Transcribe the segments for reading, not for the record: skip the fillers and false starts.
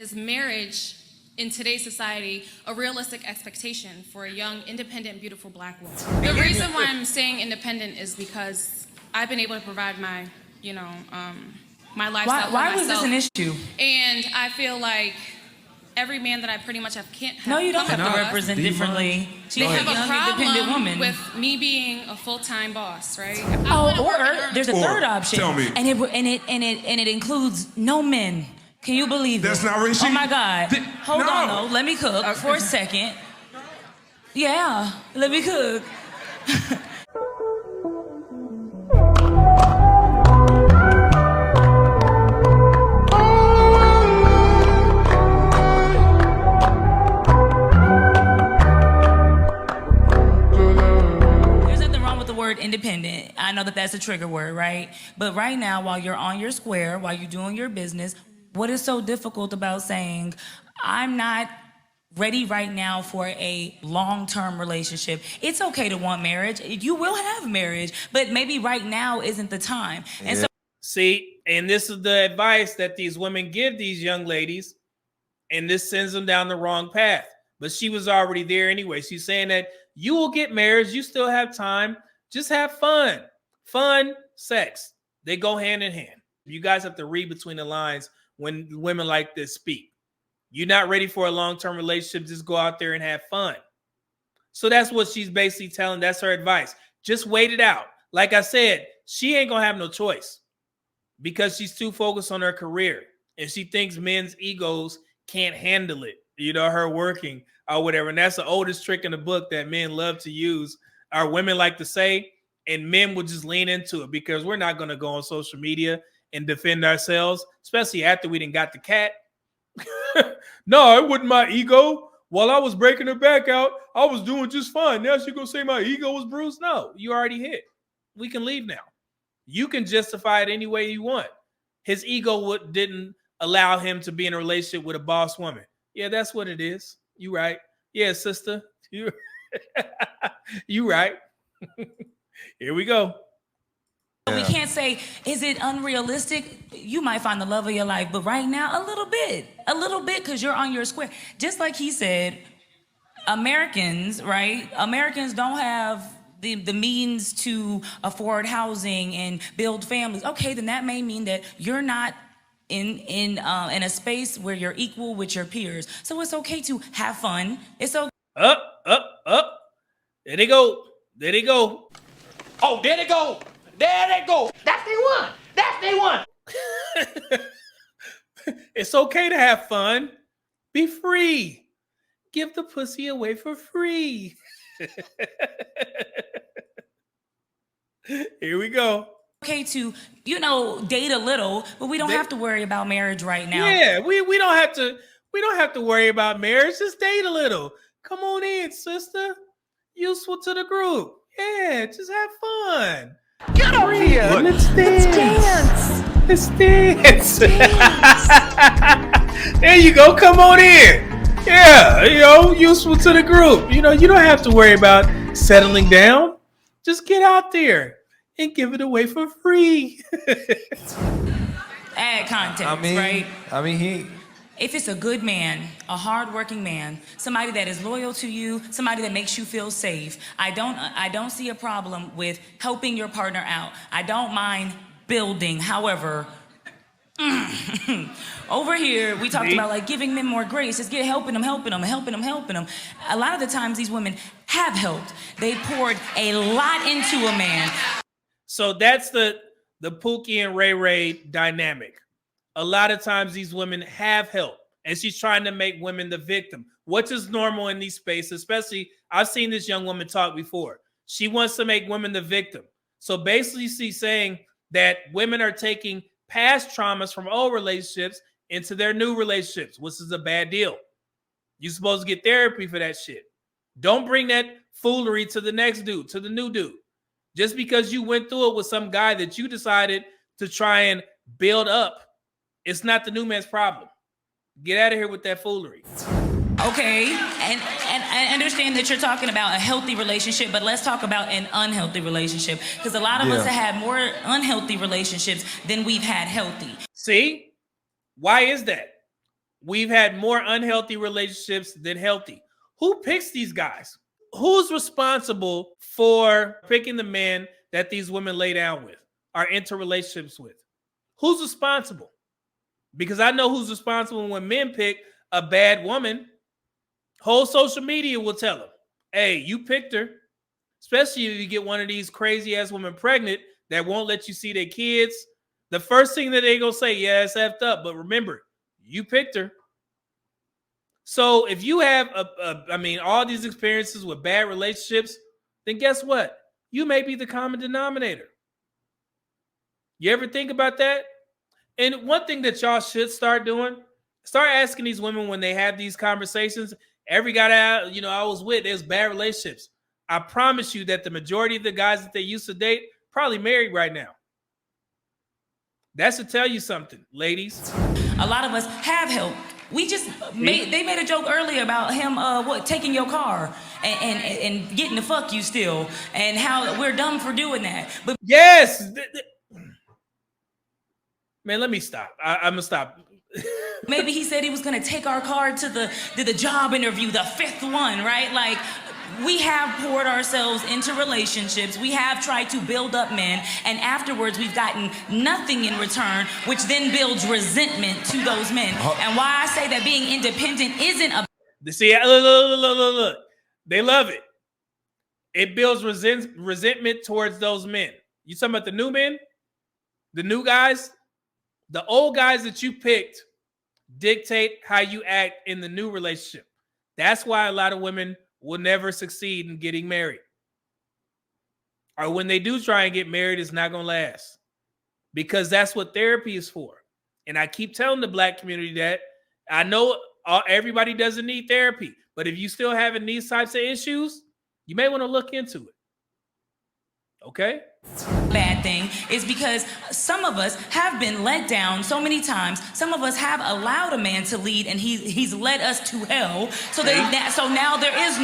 Is marriage in today's society a realistic expectation for a young, independent, beautiful black woman? The reason why I'm saying independent is because I've been able to provide my, my lifestyle for myself. Why was this an issue? And I feel like every man that I pretty much can't have. No, you don't have to represent differently. They have a independent problem woman with me being a full-time boss, right? Or there's a third option, tell me. and it includes no men. Can you believe it? That's not racist. Oh my God! Hold on though. Let me cook for a second. Yeah, let me cook. Independent. I know that that's a trigger word, right? But right now, while you're on your square, while you're doing your business, what is so difficult about saying, I'm not ready right now for a long-term relationship? It's okay to want marriage. You will have marriage, but maybe right now isn't the time. And so, see, and this is the advice that these women give these young ladies, and this sends them down the wrong path. But she was already there anyway. She's saying that you will get married. You still have time. Just have fun. Fun, sex. They go hand in hand. You guys have to read between the lines when women like this speak. You're not ready for a long-term relationship. Just go out there and have fun. So that's what she's basically telling. That's her advice. Just wait it out. Like I said, she ain't going to have no choice because she's too focused on her career. And she thinks men's egos can't handle it. You know, her working or whatever. And that's the oldest trick in the book that men love to use. Our women like to say, and men will just lean into it because we're not going to go on social media and defend ourselves, especially after we done got the cat. No, it wasn't my ego. While I was breaking her back out, I was doing just fine. Now she going to say my ego was bruised? No, you already hit. We can leave now. You can justify it any way you want. His ego didn't allow him to be in a relationship with a boss woman. Yeah, that's what it is. You right. Yeah, sister. You right. Here we go. we can't say, is it unrealistic? You might find the love of your life, but right now, a little bit, because you're on your square. Just like he said, Americans, right? Americans don't have the means to afford housing and build families. Okay, then that may mean that you're not in a space where you're equal with your peers. So it's okay to have fun. It's okay. Up. There they go. Oh, there they go. That's they one. It's okay to have fun. Be free. Give the pussy away for free. Here we go. Okay to, date a little, but we don't have to worry about marriage right now. Yeah, we don't have to worry about marriage. Just date a little. Come on in, sister. Useful to the group. Yeah, just have fun. Get over here. Let's dance. Let's dance. There you go. Come on in. Yeah, useful to the group. You don't have to worry about settling down. Just get out there and give it away for free. Add context, right? He... If it's a good man, a hardworking man, somebody that is loyal to you, somebody that makes you feel safe, I don't see a problem with helping your partner out. I don't mind building. However, over here, we talked about like giving men more grace. Just helping them. A lot of the times these women have helped. They poured a lot into a man. So that's the Pookie and Ray Ray dynamic. A lot of times these women have help, and she's trying to make women the victim, which is normal in these spaces. Especially, I've seen this young woman talk before. She wants to make women the victim. So basically she's saying that women are taking past traumas from old relationships into their new relationships, which is a bad deal. You're supposed to get therapy for that shit. Don't bring that foolery to the next dude, to the new dude. Just because you went through it with some guy that you decided to try and build up, it's not the new man's problem. Get out of here with that foolery. Okay, and I understand that you're talking about a healthy relationship, but let's talk about an unhealthy relationship, because a lot of us have had more unhealthy relationships than we've had healthy. See? Why is that? we've had more unhealthy relationships than healthy. Who picks these guys? Who's responsible for picking the men that these women lay down with, are into relationships with? Who's responsible? Because I know who's responsible when men pick a bad woman. Whole social media will tell them, hey, you picked her. Especially if you get one of these crazy ass women pregnant that won't let you see their kids. The first thing that they gonna say, yeah, it's effed up. But remember, you picked her. So if you have all these experiences with bad relationships, then guess what? You may be the common denominator. You ever think about that? And one thing that y'all should start doing, start asking these women when they have these conversations. Every guy that I was with, there's bad relationships. I promise you that the majority of the guys that they used to date probably married right now. That should tell you something, ladies. A lot of us have help. We just they made a joke earlier about him taking your car and getting to fuck you still, and how we're dumb for doing that. But yes, man, let me stop. I'm gonna stop. Maybe he said he was gonna take our car to the job interview, the fifth one, right? Like, we have poured ourselves into relationships. We have tried to build up men, and afterwards we've gotten nothing in return, which then builds resentment to those men. And why I say that being independent isn't a... See, look. They love it. It builds resentment towards those men. You talking about the new men? The new guys? The old guys that you picked dictate how you act in the new relationship. That's why a lot of women will never succeed in getting married. Or when they do try and get married, it's not going to last. Because that's what therapy is for. And I keep telling the black community that. I know everybody doesn't need therapy. But if you still having these types of issues, you may want to look into it. Okay? Bad thing is because some of us have been let down so many times. Some of us have allowed a man to lead, and he's led us to hell. So now there is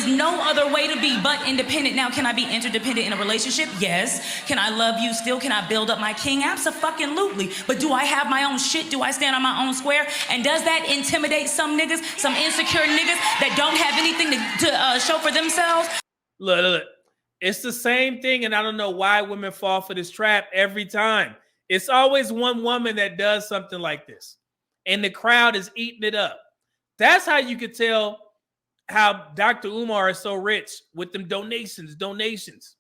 no other way to be but independent. Now, can I be interdependent in a relationship? Yes. Can I love you still? Can I build up my king? Abso-fucking-lutely. But do I have my own shit? Do I stand on my own square? And does that intimidate some niggas, some insecure niggas that don't have anything to show for themselves? Look. It's the same thing, and I don't know why women fall for this trap every time. It's always one woman that does something like this, and the crowd is eating it up. That's how you could tell how Dr. Umar is so rich with them donations. Donations.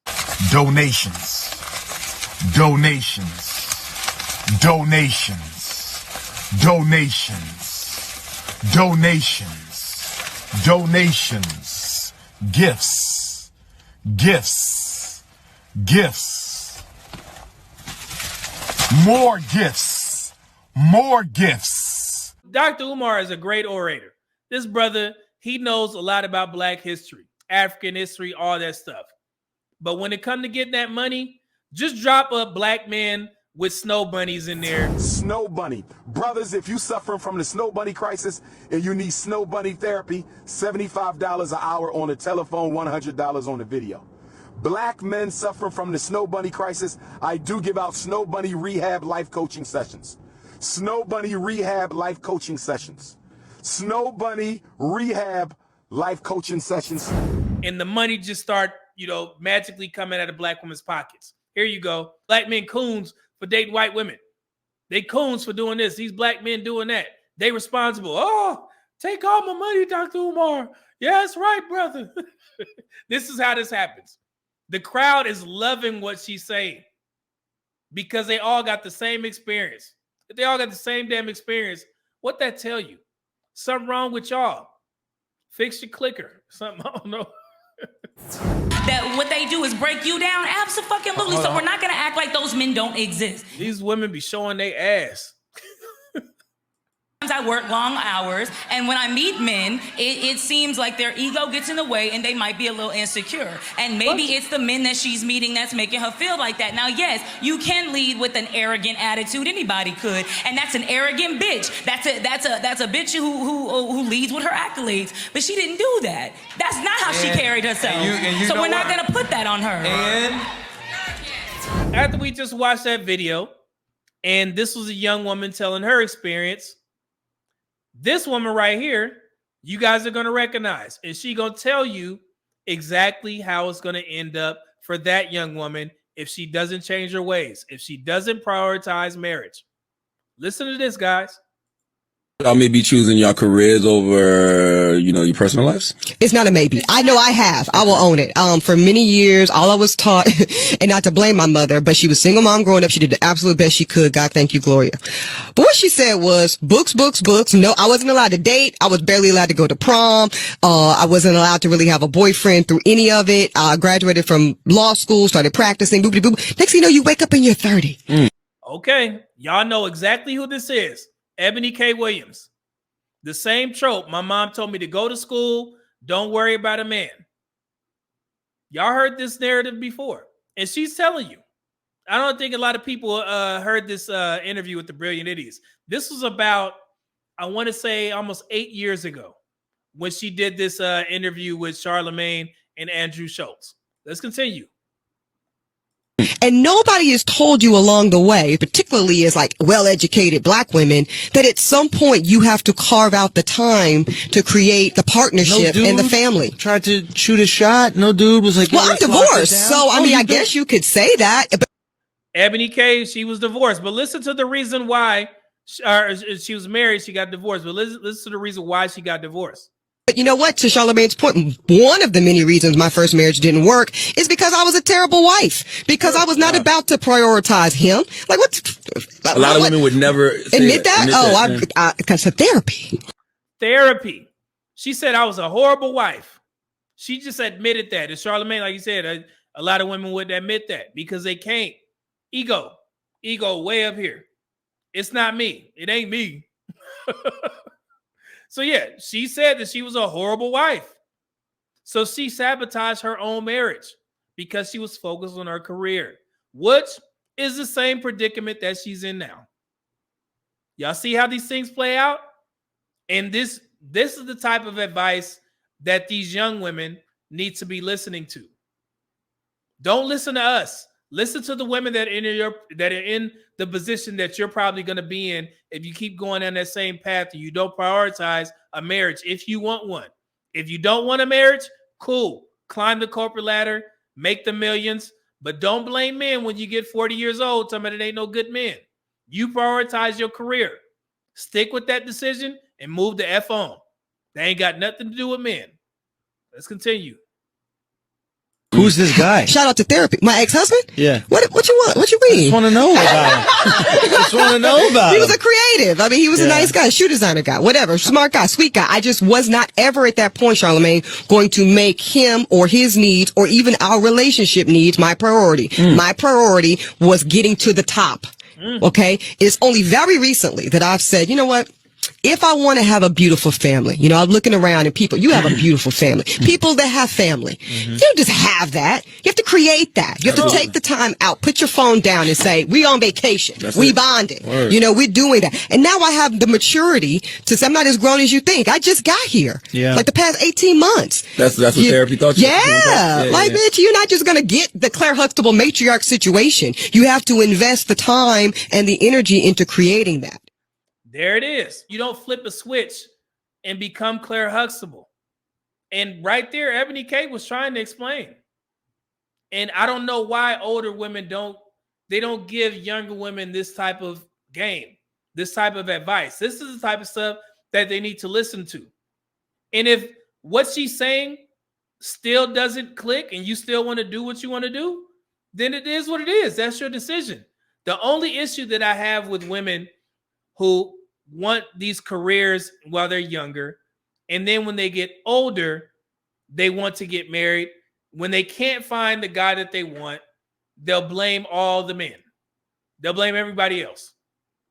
Gifts. More gifts. Dr. Umar is a great orator. This brother, he knows a lot about black history, African history, all that stuff. But when it comes to getting that money, just drop a black man with snow bunnies in there. Snow bunny. Brothers, if you suffering from the snow bunny crisis and you need snow bunny therapy, $75 an hour on the telephone, $100 on the video. Black men suffering from the snow bunny crisis, I do give out snow bunny rehab life coaching sessions. Snow bunny rehab life coaching sessions. Snow bunny rehab life coaching sessions. And the money just start, magically coming out of black women's pockets. Here you go. Black men coons for dating white women. They coons for doing this. These black men doing that. They responsible. Oh, take all my money, Dr. Umar. Yeah, that's right, brother. This is how this happens. The crowd is loving what she's saying because they all got the same experience. If they all got the same damn experience, what that tell you? Something wrong with y'all. Fix your clicker. Something, I don't know. That what they do is break you down? Absolutely. So we're not going to act like those men don't exist. These women be showing their ass. I work long hours, and when I meet men, it seems like their ego gets in the way and they might be a little insecure. And maybe it's the men that she's meeting that's making her feel like that. Now, yes, you can lead with an arrogant attitude. Anybody could. And that's an arrogant bitch. That's a bitch who leads with her accolades. But she didn't do that. That's not how she carried herself. So we're not going to put that on her. And after we just watched that video, and this was a young woman telling her experience, This woman right here, you guys are going to recognize, and she going to tell you exactly how it's going to end up for that young woman if she doesn't change her ways, if she doesn't prioritize marriage. Listen to this, guys. Y'all may be choosing your careers over, your personal lives? It's not a maybe. I know I have. I will own it. For many years, all I was taught, and not to blame my mother, but she was a single mom growing up. She did the absolute best she could. God, thank you, Gloria. But what she said was books, books, books. No, I wasn't allowed to date. I was barely allowed to go to prom. I wasn't allowed to really have a boyfriend through any of it. I graduated from law school, started practicing, boop, boop, boop. Next thing you know, you wake up and you're 30. Okay. Y'all know exactly who this is. Eboni K. Williams. The same trope. My mom told me to go to school. Don't worry about a man. Y'all heard this narrative before. And she's telling you. I don't think a lot of people heard this interview with the Brilliant Idiots. This was about, I want to say, almost 8 years ago when she did this interview with Charlemagne and Andrew Schultz. Let's continue. And nobody has told you along the way, particularly as like well-educated black women, that at some point you have to carve out the time to create the partnership and the family. Tried to shoot a shot. No dude was like, well, I'm divorced. So, I mean, I guess you could say that. But Eboni K, she was divorced. But listen to the reason why she was married, she got divorced. But listen to the reason why she got divorced. But you know what? To Charlemagne's point, one of the many reasons my first marriage didn't work is because I was a terrible wife. Because I was not about to prioritize him. Like what? A lot of women would never admit that. Because of therapy. Therapy. She said I was a horrible wife. She just admitted that. And Charlemagne, like you said, a lot of women wouldn't admit that because they can't. Ego way up here. It's not me. It ain't me. So yeah, she said that she was a horrible wife. So she sabotaged her own marriage because she was focused on her career, which is the same predicament that she's in now. Y'all see how these things play out? And this is the type of advice that these young women need to be listening to. Don't listen to us. Listen to the women that are in the position that you're probably going to be in if you keep going on that same path and you don't prioritize a marriage if you want one. If you don't want a marriage, cool. Climb the corporate ladder, make the millions, but don't blame men when you get 40 years old. Somebody that ain't no good men. You prioritize your career. Stick with that decision and move the F on. They ain't got nothing to do with men. Let's continue. Who's this guy? Shout out to therapy. My ex-husband? Yeah. What you want? What you mean? I just want to know about him. Just want to know about He him. was a creative. I mean, he was a nice guy, shoe designer guy, whatever, smart guy, sweet guy. I just was not ever at that point, Charlemagne, going to make him or his needs or even our relationship needs my priority. My priority was getting to the top. Okay? It's only very recently that I've said, you know what? If I want to have a beautiful family, I'm looking around and people, you have a beautiful family. People that have family, you don't just have that. You have to create that. You have to take the time out, put your phone down and say, we on vacation. We bonding. We're doing that. And now I have the maturity to say, I'm not as grown as you think. I just got here. Yeah. Like the past 18 months. That's what therapy taught you. Bitch, you're not just going to get the Claire Huxtable matriarch situation. You have to invest the time and the energy into creating that. There it is. You don't flip a switch and become Claire Huxtable. And right there, Eboni K was trying to explain. And I don't know why older women don't give younger women this type of game, this type of advice. This is the type of stuff that they need to listen to. And if what she's saying still doesn't click and you still want to do what you want to do, then it is what it is. That's your decision. The only issue that I have with women who want these careers while they're younger, and then when they get older, they want to get married. When they can't find the guy that they want, they'll blame all the men. They'll blame everybody else.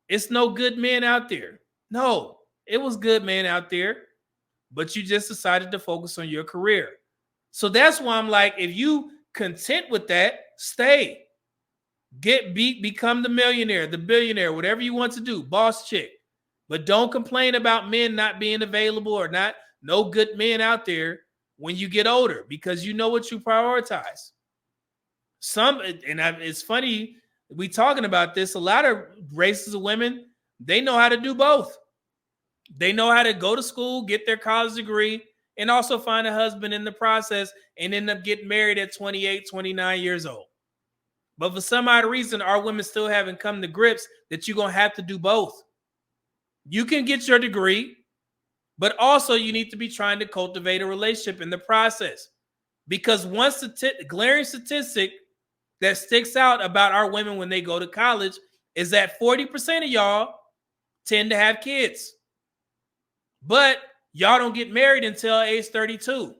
It's no good men out there. No, it was good men out there, but you just decided to focus on your career. So that's why I'm like, if you content with that, stay. Become the millionaire, the billionaire, whatever you want to do, boss chick. But don't complain about men not being available or no good men out there when you get older, because you know what you prioritize. It's funny, we talking about this, a lot of races of women, they know how to do both. They know how to go to school, get their college degree, and also find a husband in the process and end up getting married at 28, 29 years old. But for some odd reason, our women still haven't come to grips that you're going to have to do both. You can get your degree, but also you need to be trying to cultivate a relationship in the process. Because one glaring statistic that sticks out about our women when they go to college is that 40% of y'all tend to have kids. But y'all don't get married until age 32.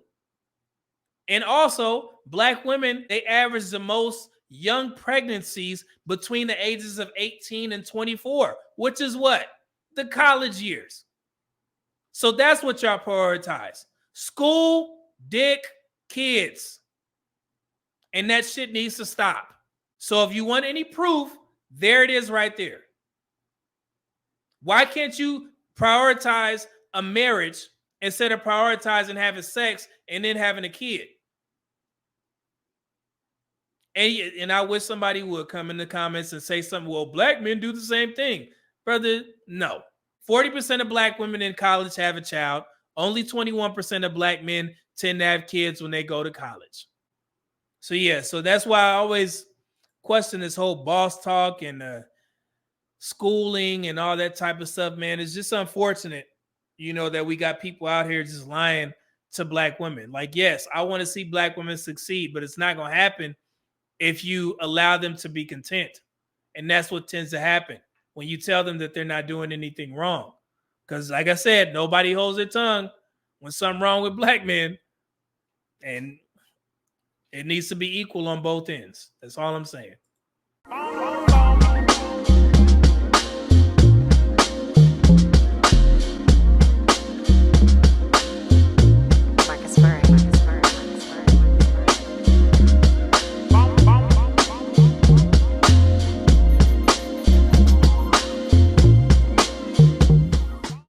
And also, Black women, they average the most young pregnancies between the ages of 18 and 24, which is what? The college years. So that's what y'all prioritize. School, dick, kids. And that shit needs to stop. So if you want any proof, there it is right there. Why can't you prioritize a marriage instead of prioritizing having sex and then having a kid? And I wish somebody would come in the comments and say something, well, Black men do the same thing. Brother, no. 40% of Black women in college have a child. Only 21% of Black men tend to have kids when they go to college. So yeah, so that's why I always question this whole boss talk and schooling and all that type of stuff, man. It's just unfortunate, you know, that we got people out here just lying to Black women. Like, yes, I want to see Black women succeed, but it's not going to happen if you allow them to be content. And that's what tends to happen when you tell them that they're not doing anything wrong. Because like I said, nobody holds their tongue when something wrong with Black men. And it needs to be equal on both ends. That's all I'm saying.